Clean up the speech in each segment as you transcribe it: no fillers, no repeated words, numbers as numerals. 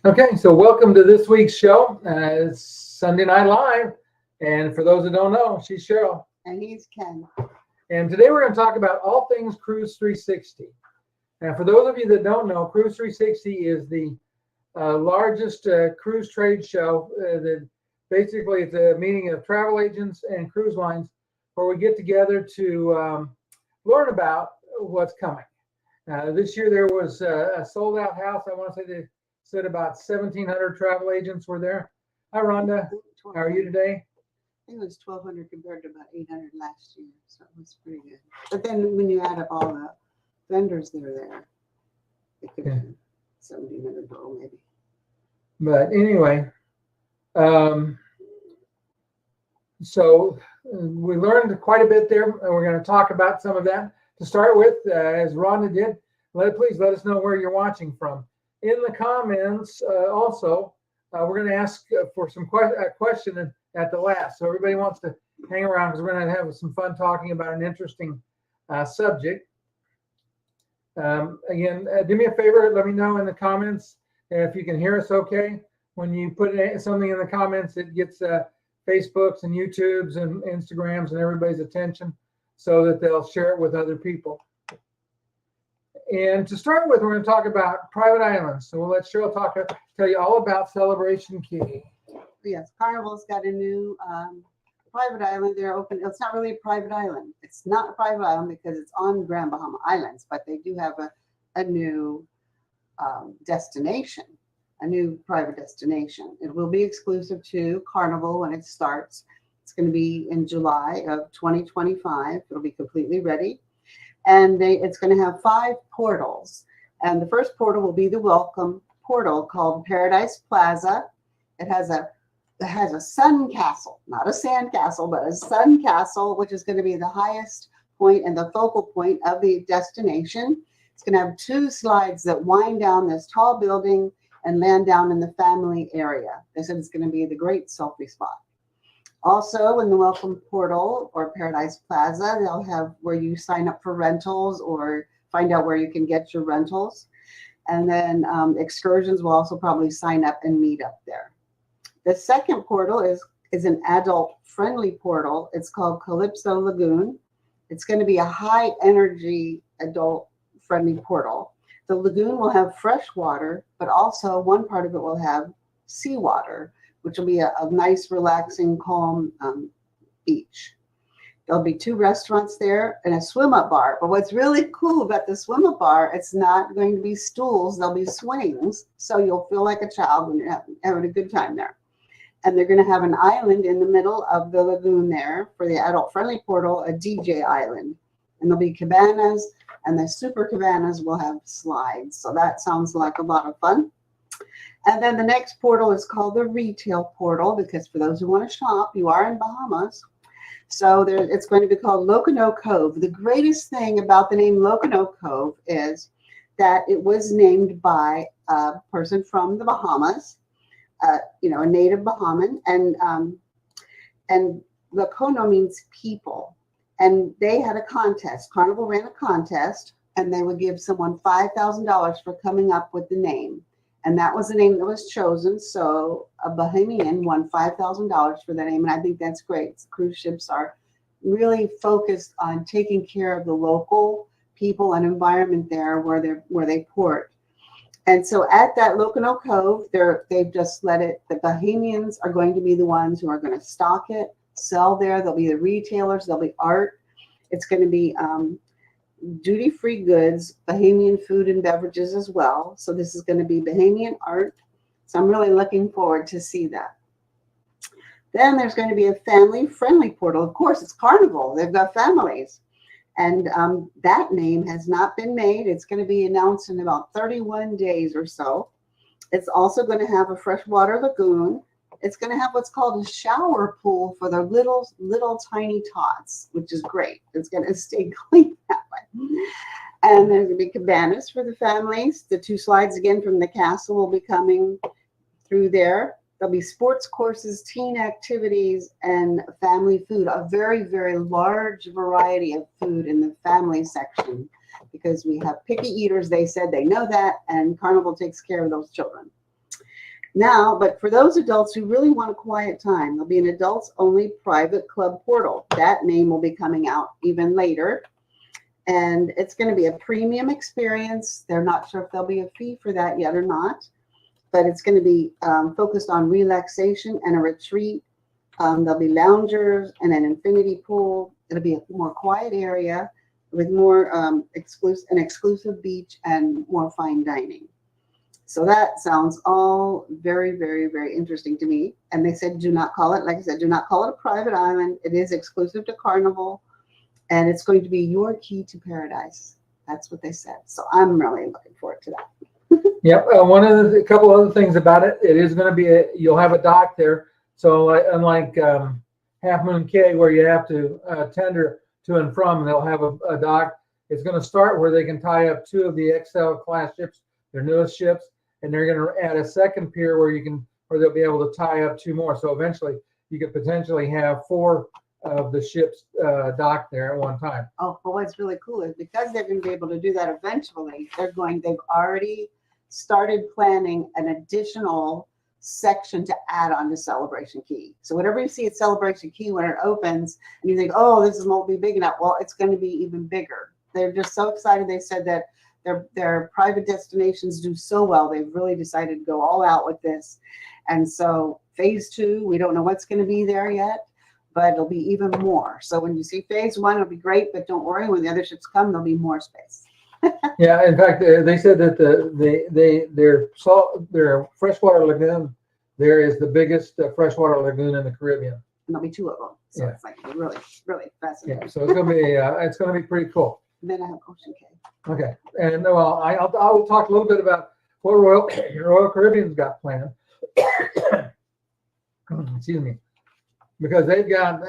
Okay, so welcome to this week's show. It's Sunday Night Live. And for those that don't know, she's Cheryl. And he's Ken. And today we're going to talk about all things Cruise 360. Now, for those of you that don't know, Cruise 360 is the largest cruise trade show. That basically it's a meeting of travel agents and cruise lines where we get together to learn about what's coming. This year there was a sold out house. I want to say they said about 1,700 travel agents were there. Hi, Rhonda. How are you today? I think it was 1,200 compared to about 800 last year, so it was pretty good. But then when you add up all the vendors that are there, it could be 1,700 total maybe. But anyway, so we learned quite a bit there, and we're going to talk about some of that. To start with, as Rhonda did, please let us know where you're watching from. In the comments, also, we're going to ask for some question at the last. So everybody wants to hang around because we're going to have some fun talking about an interesting subject. Again, do me a favor. Let me know in the comments if you can hear us okay. When you put something in the comments, it gets Facebook's and YouTube's and Instagrams and everybody's attention so that they'll share it with other people. And to start with, we're going to talk about private islands. So we'll let Cheryl tell you all about Celebration Key. Yes, Carnival's got a new private island. They're open. It's not really a private island. It's not a private island because it's on Grand Bahama Islands, but they do have a new destination, a new private destination. It will be exclusive to Carnival when it starts. It's going to be in July of 2025. It'll be completely ready. And it's going to have 5 portals. And the first portal will be the welcome portal called Paradise Plaza. It has a sun castle, not a sand castle, but a sun castle, which is going to be the highest point and the focal point of the destination. It's going to have 2 slides that wind down this tall building and land down in the family area. They said it's going to be the great selfie spot. Also, in the welcome portal or Paradise Plaza, they'll have where you sign up for rentals or find out where you can get your rentals. And then excursions will also probably sign up and meet up there. The second portal is an adult-friendly portal. It's called Calypso Lagoon. It's going to be a high-energy adult-friendly portal. The lagoon will have fresh water, but also one part of it will have seawater, which will be a nice, relaxing, calm beach. There'll be 2 restaurants there and a swim-up bar. But what's really cool about the swim-up bar, it's not going to be stools. There'll be swings, so you'll feel like a child when you're having a good time there. And they're going to have an island in the middle of the lagoon there for the adult-friendly portal, a DJ island. And there'll be cabanas, and the super cabanas will have slides. So that sounds like a lot of fun. And then the next portal is called the retail portal because for those who want to shop, you are in Bahamas. So it's going to be called Locono Cove. The greatest thing about the name Locono Cove is that it was named by a person from the Bahamas, a native Bahamian, and Locono means people. And they had a contest. Carnival ran a contest, and they would give someone $5,000 for coming up with the name. And that was the name that was chosen. So a Bahamian won $5,000 for that name. And I think that's great. Cruise ships are really focused on taking care of the local people and environment there where they port. And so at that Locono Cove, they've just let it, the Bahamians are going to be the ones who are going to stock it, sell there. There'll be the retailers, there'll be art. It's going to be duty-free goods, Bahamian food and beverages as well. So this is going to be Bahamian art. So I'm really looking forward to see that. Then there's going to be a family-friendly portal. Of course, it's Carnival. They've got families. And that name has not been made. It's going to be announced in about 31 days or so. It's also going to have a freshwater lagoon. It's going to have what's called a shower pool for the little tiny tots, which is great. It's going to stay clean that way. And there's going to be cabanas for the families. The 2 slides again from the castle will be coming through there. There'll be sports courses, teen activities, and family food. A very, very large variety of food in the family section because we have picky eaters. They said they know that, and Carnival takes care of those children. Now, but for those adults who really want a quiet time, there'll be an adults only private club portal. That name will be coming out even later. And it's going to be a premium experience. They're not sure if there'll be a fee for that yet or not, but it's going to be focused on relaxation and a retreat. There'll be loungers and an infinity pool. It'll be a more quiet area with more an exclusive beach and more fine dining. So that sounds all very, very, very interesting to me. And they said, do not call it, like I said, do not call it a private island. It is exclusive to Carnival, and it's going to be your key to paradise. That's what they said. So I'm really looking forward to that. Yep. A couple other things about it. It is going to be you'll have a dock there. So unlike Half Moon Cay, where you have to tender to and from, they'll have a dock. It's going to start where they can tie up 2 of the XL class ships, their newest ships, and they're going to add a second pier where they'll be able to tie up 2 more. So eventually, you could potentially have 4 of the ships docked there at one time. Oh, but what's really cool is because they're going to be able to do that eventually, they've already started planning an additional section to add on to Celebration Key. So whatever you see at Celebration Key when it opens and you think, oh, this won't be big enough. Well, it's going to be even bigger. They're just so excited. They said that their private destinations do so well. They've really decided to go all out with this. And so phase 2, we don't know what's going to be there yet, but it'll be even more. So when you see phase 1, it'll be great, but don't worry, when the other ships come, there'll be more space. Yeah, in fact, they said that their freshwater lagoon there is the biggest freshwater lagoon in the Caribbean. And there'll be 2 of them. So it's like really, really fascinating. Yeah, so it's gonna be pretty cool. And then I have Ocean Cay. Okay, and well, I'll talk a little bit about what Royal Caribbean's got planned. Excuse me, because they've got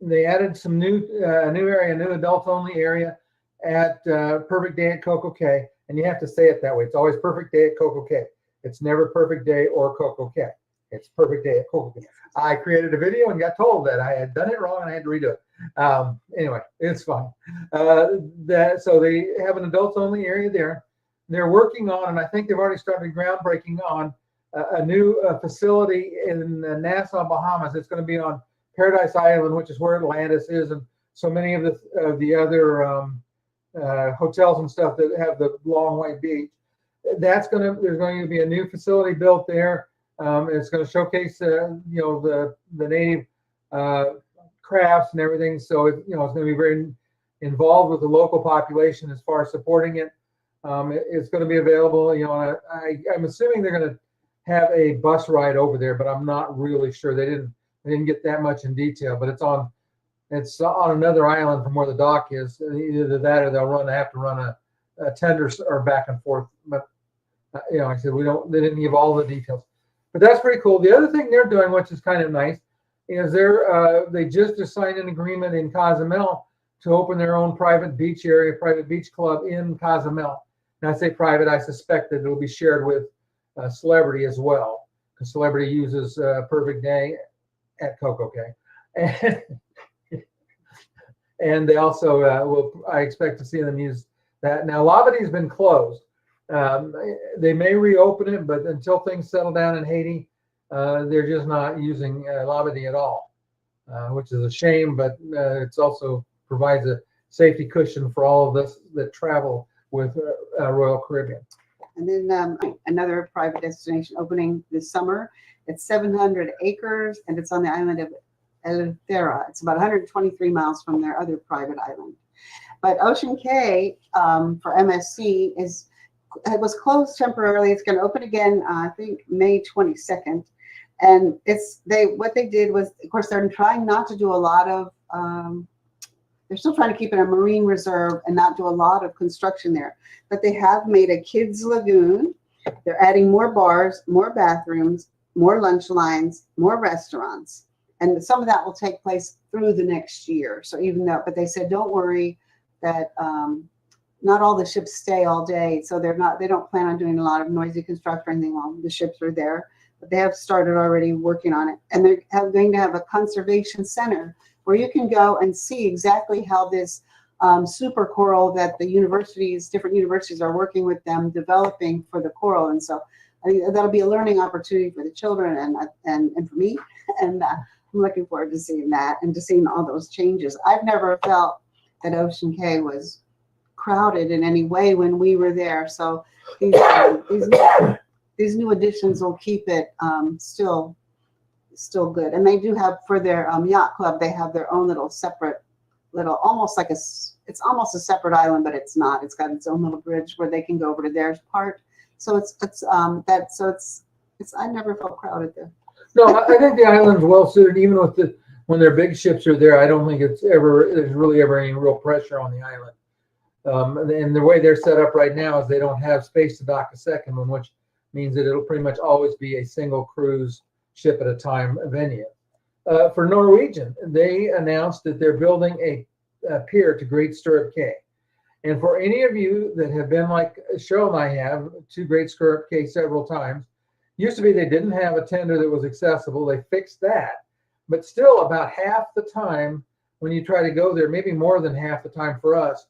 they added some new area, new adults only area at Perfect Day at Coco Cay, and you have to say it that way. It's always Perfect Day at Coco Cay. It's never Perfect Day or Coco Cay. It's Perfect Day at Coco Cay. I created a video and got told that I had done it wrong and I had to redo it. Anyway, it's fine. So they have an adults only area there. They're working on, and I think they've already started groundbreaking on a new facility in Nassau, Bahamas. It's going to be on Paradise Island, which is where Atlantis is, and so many of the other hotels and stuff that have the long white beach. There's going to be a new facility built there. It's going to showcase the native crafts and everything. So it's going to be very involved with the local population as far as supporting it. It's going to be available. I'm assuming they're going to have a bus ride over there, but I'm not really sure. They didn't get that much in detail. But it's on another island from where the dock is. Either that or they'll have to run a tender or back and forth. But I said they didn't give all the details. But that's pretty cool. The other thing they're doing, which is kind of nice, is they just signed an agreement in Cozumel to open their own private beach area, private beach club in Cozumel. And I say private, I suspect that it'll be shared with Celebrity as well, because Celebrity uses Perfect Day at Coco Cay. And they also I expect to see them use that. Now, Labadie's been closed. They may reopen it, but until things settle down in Haiti, they're just not using Labadie at all, which is a shame, but it's also provides a safety cushion for all of us that travel with Royal Caribbean. And then another private destination opening this summer. It's 700 acres, and it's on the island of Eleuthera. It's about 123 miles from their other private island. But Ocean Cay for MSC it was closed temporarily. It's going to open again, I think May 22nd. And what they did was, of course, they're trying not to do a lot of. They're still trying to keep it a marine reserve and not do a lot of construction there. But they have made a kids lagoon. They're adding more bars, more bathrooms, more lunch lines, more restaurants. And some of that will take place through the next year. So but they said, don't worry that not all the ships stay all day. So they don't plan on doing a lot of noisy construction or anything while the ships are there. But they have started already working on it. And they're going to have a conservation center where you can go and see exactly how this super coral that different universities are working with them developing for the coral. And so I think that'll be a learning opportunity for the children and for me. And I'm looking forward to seeing that and to seeing all those changes. I've never felt that Ocean Cay was crowded in any way when we were there. So these new additions will keep it still good. And they do have for their yacht club, they have their own little separate almost like it's almost a separate island, but it's not. It's got its own little bridge where they can go over to their part. So it's I never felt crowded there. No, I think the island's well suited, even with when their big ships are there. I don't think there's really ever any real pressure on the island. And the way they're set up right now is they don't have space to dock a second one, which means that it'll pretty much always be a single cruise ship at a time venue. For Norwegian, they announced that they're building a pier to Great Stirrup Cay. And for any of you that have been like Cheryl and I have to Great Stirrup Cay several times, used to be they didn't have a tender that was accessible. They fixed that. But still about half the time when you try to go there, maybe more than half the time for us.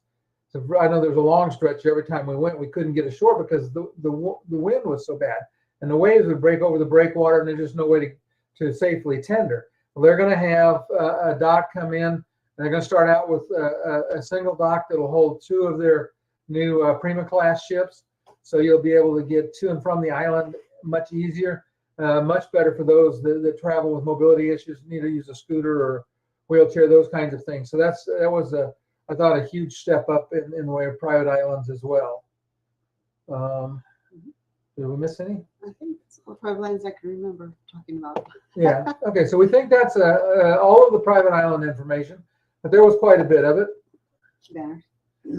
So I know there was a long stretch every time we went, we couldn't get ashore because the wind was so bad. And the waves would break over the breakwater and there's just no way to safely tender. Well, they're going to have a dock come in. And they're going to start out with a single dock that will hold 2 of their new Prima class ships. So you'll be able to get to and from the island much easier, much better for those that travel with mobility issues, need to use a scooter or wheelchair, those kinds of things. So that was I thought a huge step up in the way of private islands as well. Did we miss any? I think it's all private islands I can remember talking about. Yeah. Okay. So we think that's all of the private island information, but there was quite a bit of it. Banners.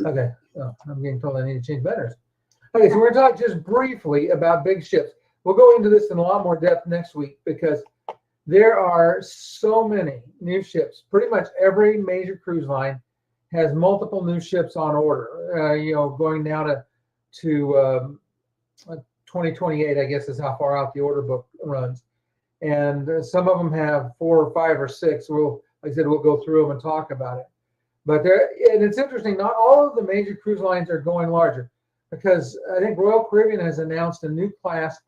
Okay. Oh, I'm getting told I need to change banners. Okay. So we're going to talk just briefly about big ships. We'll go into this in a lot more depth next week because there are so many new ships. Pretty much every major cruise line has multiple new ships on order. Going now to 2028, I guess is how far out the order book runs. And some of them have 4 or 5 or 6. Like I said, we'll go through them and talk about it. But and it's interesting, not all of the major cruise lines are going larger because I think Royal Caribbean has announced a new class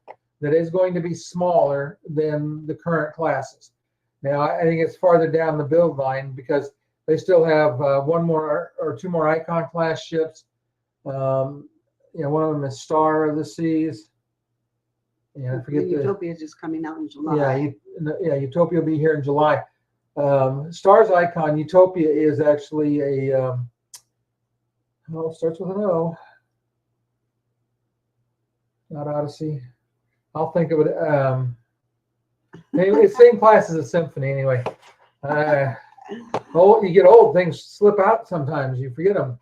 that is going to be smaller than the current classes. Now, I think it's farther down the build line because they still have 1 more or 2 more Icon class ships. One of them is Star of the Seas. Yeah, I forget Utopia is just coming out in July. Utopia will be here in July. Star's Icon, Utopia is actually a starts with an O. Not Odyssey. I'll think of it. Anyway, same class as a Symphony anyway. You get old, things slip out sometimes. You forget them.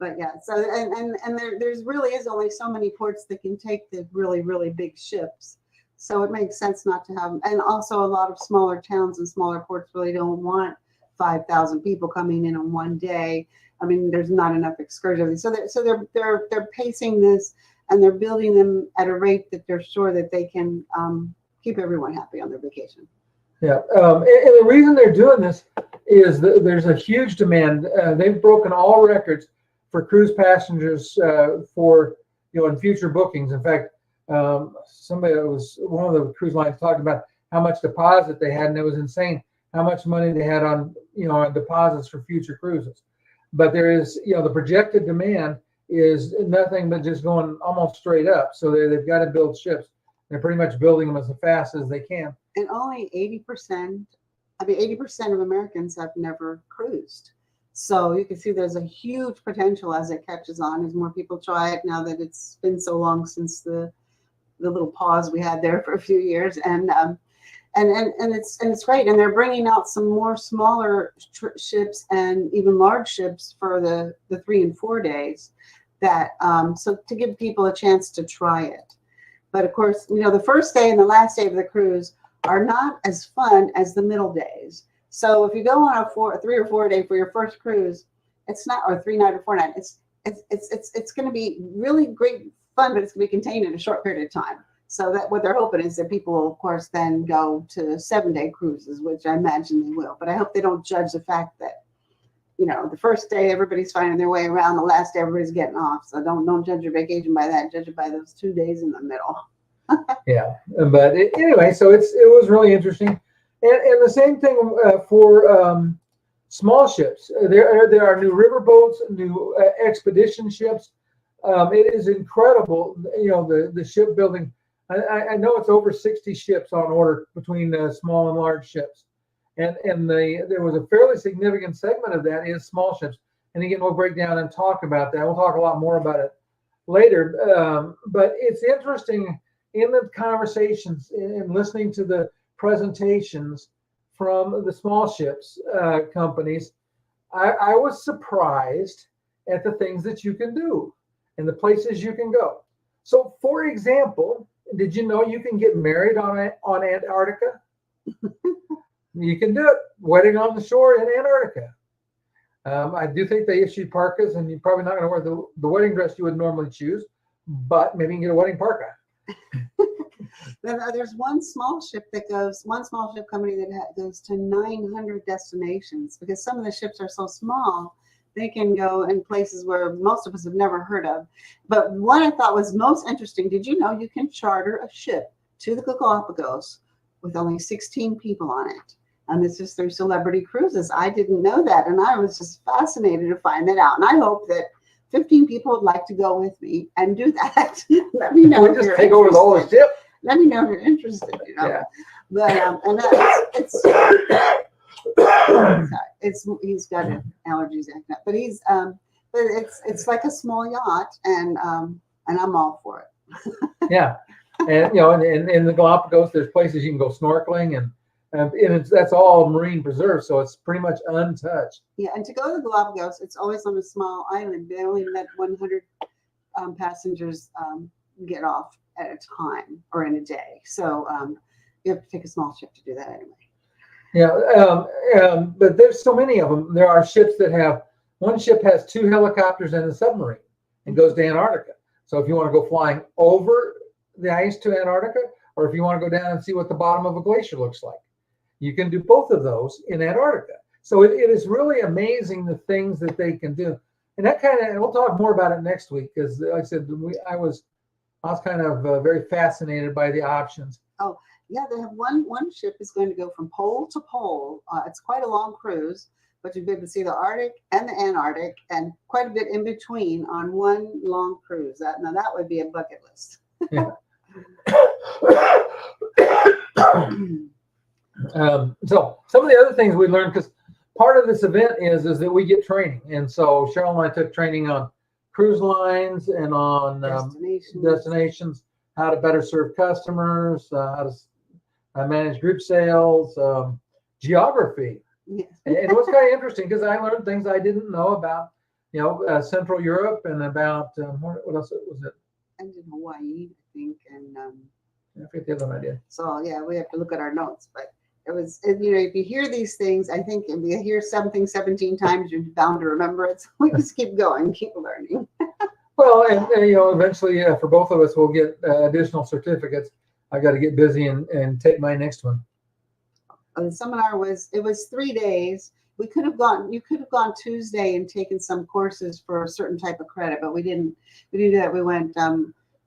But yeah, so and there's really is only so many ports that can take the really, really big ships. So it makes sense not to have them. And also a lot of smaller towns and smaller ports really don't want 5,000 people coming in on one day. I mean, there's not enough excursions. So they're pacing this and they're building them at a rate that they're sure that they can keep everyone happy on their vacation. Yeah, and the reason they're doing this is that there's a huge demand. They've broken all records for cruise passengers for in future bookings. In fact, somebody that was one of the cruise lines talked about how much deposit they had, and it was insane how much money they had on on deposits for future cruises. But there is the projected demand is nothing but just going almost straight up. So they've got to build ships. They're pretty much building them as fast as they can. And only 80% of Americans have never cruised. So you can see there's a huge potential as it catches on, as more people try it now that it's been so long since the little pause we had there for a few years. And it's great. And they're bringing out some more smaller ships and even large ships for the 3 and 4 days that so to give people a chance to try it. But of course, the first day and the last day of the cruise are not as fun as the middle days. So if you go on a 3 or 4 day for your first cruise, it's not, or 3 night or 4 night, it's going to be really great fun, but it's going to be contained in a short period of time. So that what they're hoping is that people will, of course, then go to 7-day cruises, which I imagine they will. But I hope they don't judge the fact that, the first day everybody's finding their way around, the last day everybody's getting off. So don't judge your vacation by that. Judge it by those 2 days in the middle. Yeah, but anyway, so it was really interesting, and the same thing for small ships. There are new river boats, new expedition ships. It is incredible, the shipbuilding. I know it's over 60 ships on order between small and large ships, and there was a fairly significant segment of that is small ships. And again, we'll break down and talk about that. We'll talk a lot more about it later. But it's interesting in the conversations and listening to the presentations from the small ships companies. I was surprised at the things that you can do and the places you can go. So, for example, did you know you can get married on Antarctica? You can do it. Wedding on the shore in Antarctica. I do think they issued parkas, and you're probably not going to wear the wedding dress you would normally choose, but maybe you can get a wedding parka. There's one small ship company that goes to 900 destinations, because some of the ships are so small, they can go in places where most of us have never heard of. But what I thought was most interesting, did you know you can charter a ship to the Galapagos with only 16 people on it? And this is through Celebrity Cruises. I didn't know that, and I was just fascinated to find that out. And I hope that 15 people would like to go with me and do that. Let me know. We just take over the whole ship. Let me know if you're interested. Yeah. But and he's got allergies and that. But but it's like a small yacht, and I'm all for it. Yeah, and in the Galapagos, there's places you can go snorkeling, and that's all marine preserve, so it's pretty much untouched. Yeah, and to go to the Galapagos, it's always on a small island. They only let 100 passengers get off at a time or in a day. So you have to take a small ship to do that anyway. Yeah, but there's so many of them. There are ships that one ship has 2 helicopters and a submarine and goes to Antarctica. So if you want to go flying over the ice to Antarctica, or if you want to go down and see what the bottom of a glacier looks like, you can do both of those in Antarctica. So it is really amazing the things that they can do. And and we'll talk more about it next week, because like I said, I was kind of very fascinated by the options. Oh, yeah, they have one ship is going to go from pole to pole. It's quite a long cruise, but you'll be able to see the Arctic and the Antarctic and quite a bit in between on one long cruise. That would be a bucket list. Yeah. So some of the other things we learned, because part of this event is that we get training, and so Cheryl and I took training on cruise lines and on destinations, how to better serve customers, how to manage group sales, geography. Yes. And it was kind of interesting because I learned things I didn't know about, Central Europe, and about what else was it? And in Hawaii, I think, and I forget the other one I did. So yeah, we have to look at our notes, but it was, if you hear these things, I think if you hear something 17 times, you're bound to remember it. So we just keep going, keep learning. Well, and eventually, for both of us, we'll get additional certificates. I got to get busy and take my next one. The seminar was 3 days. You could have gone Tuesday and taken some courses for a certain type of credit, but we didn't do that. We went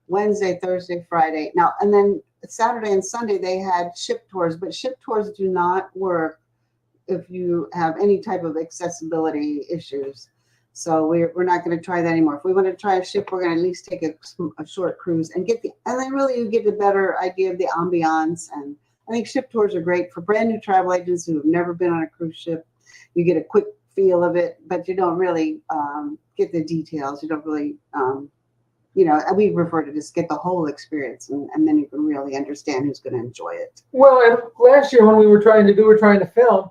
Wednesday, Thursday, Friday. Now, and then Saturday and Sunday they had ship tours, but ship tours do not work if you have any type of accessibility issues. So we're not going to try that anymore. If we want to try a ship, we're going to at least take a short cruise and then really you get a better idea of the ambiance. And I think ship tours are great for brand new travel agents who have never been on a cruise ship. You get a quick feel of it, but you don't really get the details. You don't really, we prefer to just get the whole experience, and then you can really understand who's going to enjoy it. Well, and last year when we were trying to film,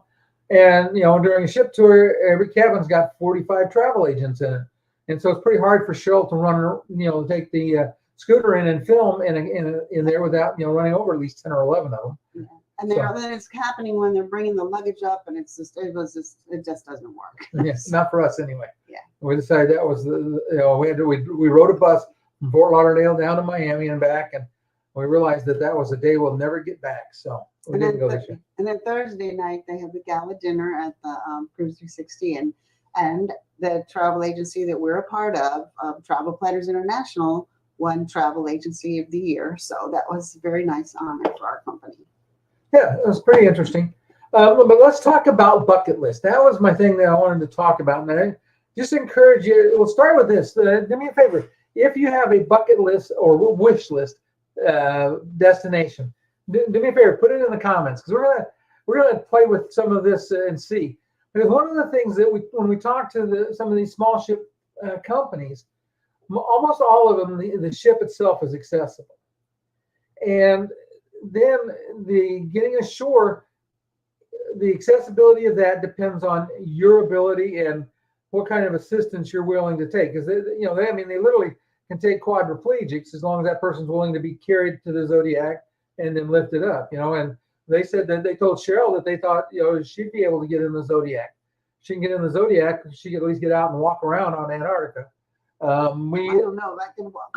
and during a ship tour, every cabin's got 45 travel agents in it, and so it's pretty hard for Cheryl to run, take the scooter in and film in there without running over at least 10 or 11 of them. Yeah. And then it's happening when they're bringing the luggage up, and it just doesn't work. Yes, not for us anyway. Yeah. We decided that was we rode a bus from Fort Lauderdale down to Miami and back, and we realized that was a day we'll never get back. So we didn't go this year. And then Thursday night they have the gala dinner at the Cruise 360, and the travel agency that we're a part of, Travel Planners International, won Travel Agency of the Year. So that was a very nice honor for our company. Yeah, it was pretty interesting. But let's talk about bucket list. That was my thing that I wanted to talk about. And I just encourage you. We'll start with this. Do me a favor. If you have a bucket list or wish list destination, do me a favor. Put it in the comments because we're gonna play with some of this and see. Because one of the things that when we talk to some of these small ship companies, almost all of them, the ship itself is accessible, and then the getting ashore, the accessibility of that depends on your ability and what kind of assistance you're willing to take. Because I mean, they literally can take quadriplegics as long as that person's willing to be carried to the Zodiac and then lifted up. And they said that they told Cheryl that they thought she'd be able to get in the Zodiac. She can get in the Zodiac. She can at least get out and walk around on Antarctica. I don't know if I can walk.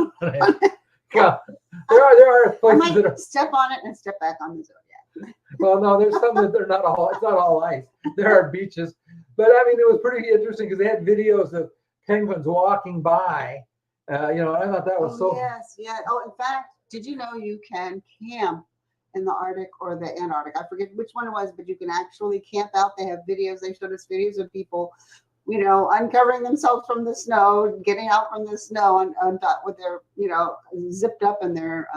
Well, there are I places might that are. step on it and step back on the Zodiac. Well, no, there's some that they're not all. It's not all ice. There are beaches, but I mean, it was pretty interesting because they had videos of penguins walking by. And I thought that was so. Yes, yeah. Oh, in fact, did you know you can camp in the Arctic or the Antarctic? I forget which one it was, but you can actually camp out. They have videos. They showed us videos of people, uncovering themselves from the snow, getting out from the snow on top with their, zipped up in their,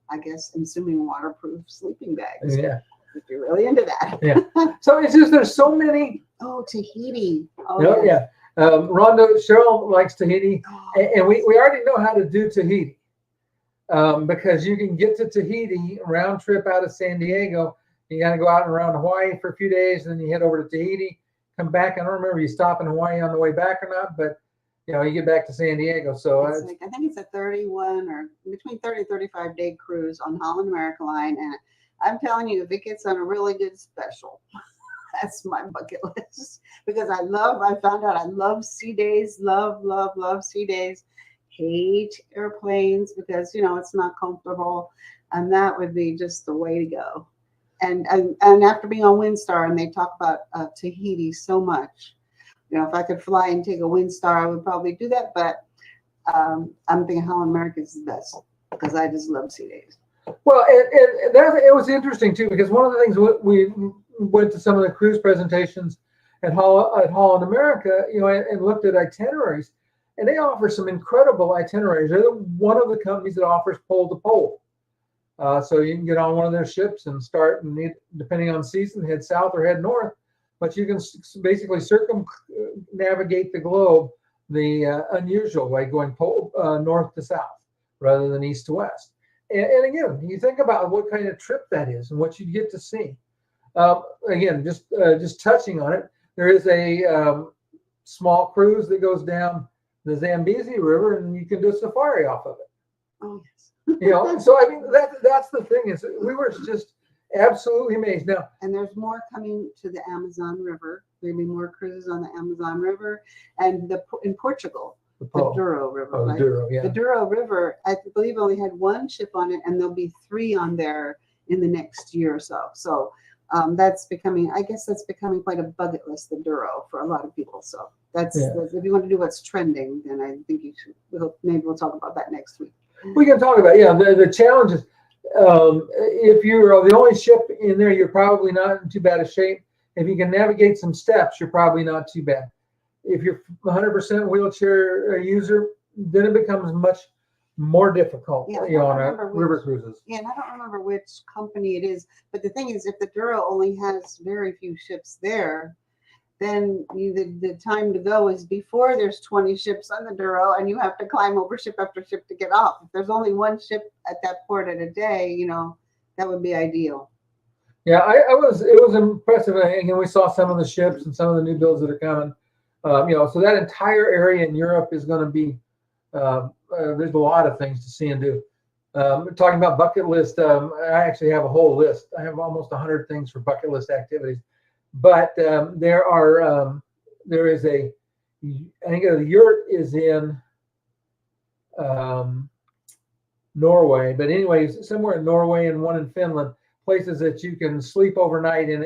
I guess, I'm assuming waterproof sleeping bags. Yeah. If you're really into that. Yeah. So it's just there's so many. Oh, Tahiti. Oh, yeah. Cheryl likes Tahiti, and we already know how to do Tahiti because you can get to Tahiti round trip out of San Diego. You got to go out and around Hawaii for a few days, and then you head over to Tahiti. Come back. I don't remember you stop in Hawaii on the way back or not, but you get back to San Diego. So I think it's a 31 or between 30 and 35 day cruise on Holland America Line, and I'm telling you, if it gets on a really good special, that's my bucket list because I found out I love sea days, love sea days, hate airplanes because it's not comfortable, and that would be just the way to go. And after being on Windstar, and they talk about Tahiti so much, if I could fly and take a Windstar, I would probably do that. But I'm thinking Holland America is the best because I just love sea days. Well, and it was interesting too because one of the things we went to some of the cruise presentations at Holland America, and looked at itineraries, and they offer some incredible itineraries. They're one of the companies that offers pole to pole. So you can get on one of their ships and start, and depending on season, head south or head north. But you can basically circumnavigate the globe the unusual way, going north to south rather than east to west. And again, you think about what kind of trip that is and what you get to see. Again, just touching on it, there is a small cruise that goes down the Zambezi River, and you can do a safari off of it. Oh yes. So I mean that's the thing is we were just absolutely amazed. Now, and there's more coming to the Amazon River. There'll be more cruises on the Amazon River and in Portugal, the Douro River. The Douro, yeah. The Douro River, I believe, only had one ship on it, and there'll be 3 on there in the next year or so. So that's becoming quite a bucket list, the Douro, for a lot of people. So that's if you want to do what's trending, then I think you should. Maybe we'll talk about that next week. We can talk about the challenges. If you're the only ship in there, you're probably not in too bad a shape. If you can navigate some steps, you're probably not too bad. If you're 100% wheelchair user, then it becomes much more difficult. On river cruises. Yeah, and I don't remember which company it is, but the thing is, if the Douro only has very few ships there, then the time to go is before there's 20 ships on the Douro, and you have to climb over ship after ship to get off. If there's only one ship at that port at a day, that would be ideal. Yeah, it was impressive. Again, we saw some of the ships and some of the new builds that are coming. So that entire area in Europe is going to be. There's a lot of things to see and do. Talking about bucket list, I actually have a whole list. I have almost 100 things for bucket list activities. But there is I think the yurt is in Norway, but anyways, somewhere in Norway and one in Finland, places that you can sleep overnight in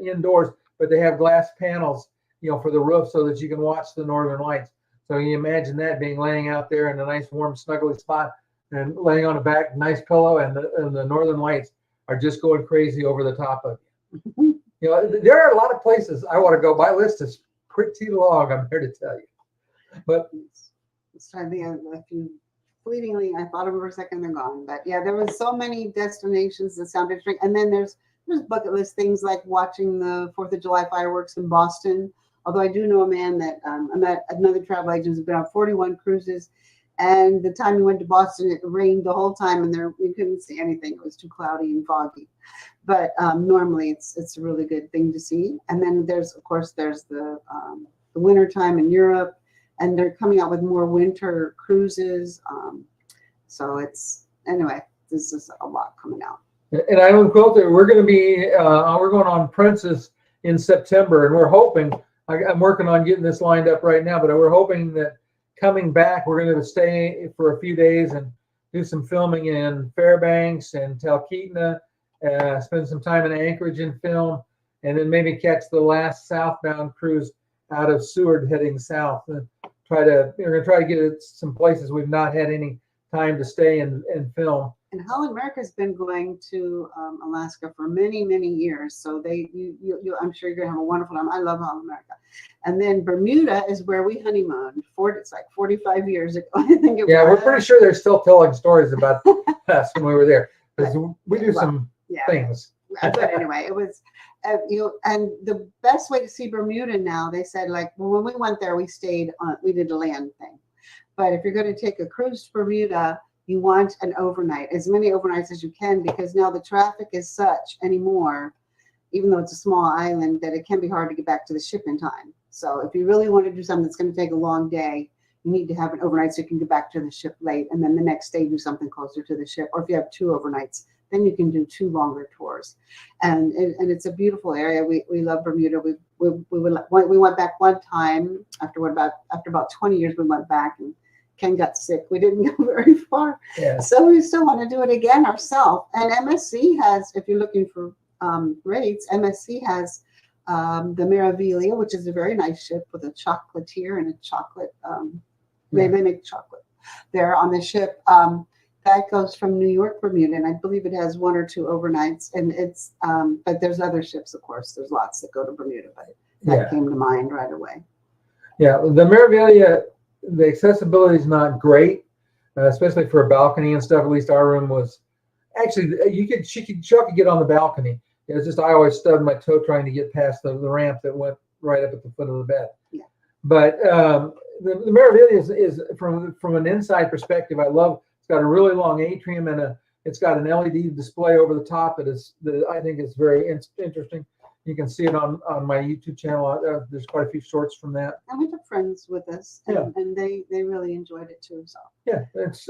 indoors, but they have glass panels, for the roof so that you can watch the northern lights. So you imagine that being laying out there in a nice warm snuggly spot and laying on a back, nice pillow, and the northern lights are just going crazy over the top of you. You know, there are a lot of places I want to go. My list is pretty long, I'm here to tell you. But It's trying to think of a few fleetingly. I thought of them for a second, they're gone. But yeah, there was so many destinations that sound interesting. And then there's bucket list things like watching the 4th of July fireworks in Boston. Although I do know a man that I met, another travel agent who's been on 41 cruises. And the time we went to Boston, it rained the whole time, and there you couldn't see anything. It was too cloudy and foggy. But normally, it's a really good thing to see. And then there's, of course, there's the winter time in Europe, and they're coming out with more winter cruises. So it's anyway, this is a lot coming out. And Island Quilter, we're going to be we're going on Princess in September, and we're hoping. I'm working on getting this lined up right now, but we're hoping that coming back, we're going to stay for a few days and do some filming in Fairbanks and Talkeetna, spend some time in Anchorage and film, and then maybe catch the last southbound cruise out of Seward heading south. And we're going to try to get at some places we've not had any time to stay and film. And Holland America has been going to Alaska for many, many years. So I'm sure you're going to have a wonderful time. I love Holland America. And then Bermuda is where we honeymooned. It's like 45 years ago, I think it was. Yeah, we're pretty sure they're still telling stories about us when we were there, because we do some things. But anyway, it was, and the best way to see Bermuda now, they said, like, well, when we went there, we did a land thing. But if you're going to take a cruise to Bermuda, you want an overnight, as many overnights as you can, because now the traffic is such anymore, even though it's a small island, that it can be hard to get back to the ship in time. So if you really want to do something that's going to take a long day, you need to have an overnight so you can get back to the ship late, and then the next day do something closer to the ship. Or if you have 2 overnights, then you can do 2 longer tours. And it's a beautiful area. We love Bermuda. We went back one time after about 20 years. We went back, and Ken got sick. We didn't go very far. Yeah. So we still want to do it again ourselves. And MSC has, if you're looking for rates, MSC has the Meraviglia, which is a very nice ship with a chocolatier and a chocolate. They make chocolate there on the ship. That goes from New York, Bermuda, and I believe it has 1 or 2 overnights. And it's, but there's other ships, of course. There's lots that go to Bermuda, but that came to mind right away. Yeah, the Meraviglia, the accessibility is not great, especially for a balcony and stuff. At least our room was actually, she could get on the balcony. It was just, I always stubbed my toe trying to get past the ramp that went right up at the foot of the bed. Yeah. But the Meraviglia is from an inside perspective, I love. It's got a really long atrium, and it's got an LED display over the top that I think is very interesting. You can see it on my YouTube channel. There's quite a few shorts from that. And we took friends with us, and they really enjoyed it too. So yeah, it's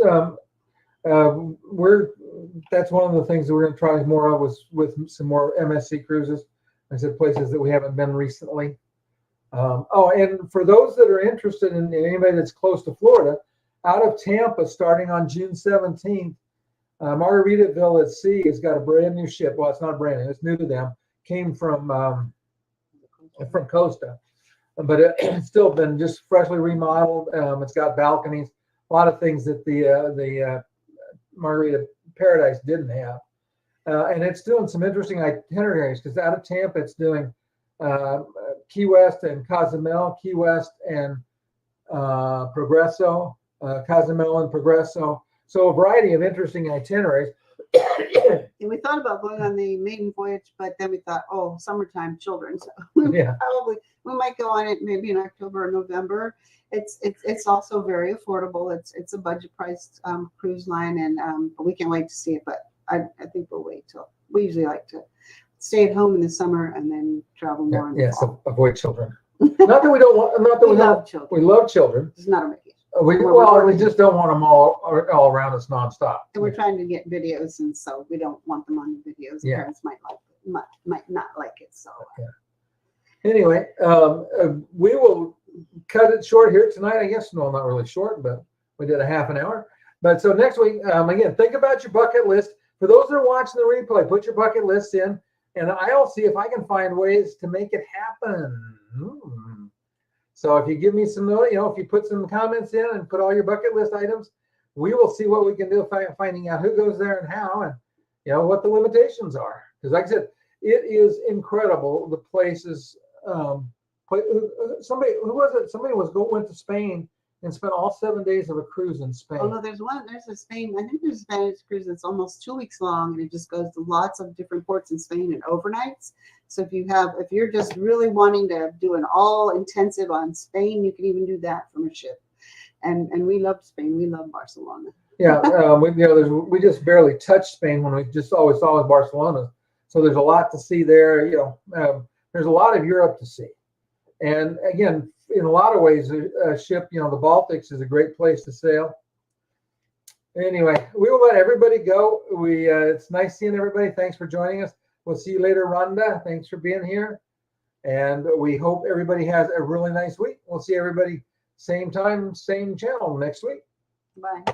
that's one of the things that we're going to try more of with some more MSC cruises. I said places that we haven't been recently. And for those that are interested in anybody that's close to Florida, out of Tampa, starting on June 17th, Margaritaville at Sea has got a brand new ship. Well, it's not brand new; it's new to them. Came from Costa, but it's still been just freshly remodeled. It's got balconies, a lot of things that the Margarita Paradise didn't have, and it's doing some interesting itineraries, because out of Tampa it's doing Key West and Cozumel, Key West and Progreso, Cozumel and Progreso. So a variety of interesting itineraries. And we thought about going on the maiden voyage, but then we thought, oh, summertime, children. So we might go on it maybe in October or November. It's also very affordable. It's a budget priced cruise line, and we can't wait to see it. But I think we'll wait till we usually like to stay at home in the summer and then travel more. So avoid children. Not that we don't want. Not that we love children. We love children. It's not a vacation. We just don't want them all around us nonstop. And we're trying to get videos, and so we don't want them on the videos. Yeah. Parents might not like it. So anyway, we will cut it short here tonight. I guess not really short, but we did a half an hour. But so next week, again, think about your bucket list. For those that are watching the replay, put your bucket list in, and I'll see if I can find ways to make it happen. So if you give me some, if you put some comments in and put all your bucket list items, we will see what we can do, finding out who goes there and how, and what the limitations are. Because like I said, it is incredible. The places. Somebody who was it? Somebody went to Spain and spent all 7 days of a cruise in Spain. Oh no, there's a Spain. I think there's a Spanish cruise that's almost 2 weeks long, and it just goes to lots of different ports in Spain and overnights. So if you're just really wanting to do an all intensive on Spain, you can even do that from a ship. And we love Spain. We love Barcelona. Yeah, we just barely touched Spain when we just always saw Barcelona. So there's a lot to see there. There's a lot of Europe to see. And again, in a lot of ways, a ship, the Baltics is a great place to sail. Anyway, we will let everybody go. It's nice seeing everybody. Thanks for joining us. We'll see you later, Rhonda. Thanks for being here. And we hope everybody has a really nice week. We'll see everybody same time, same channel next week. Bye.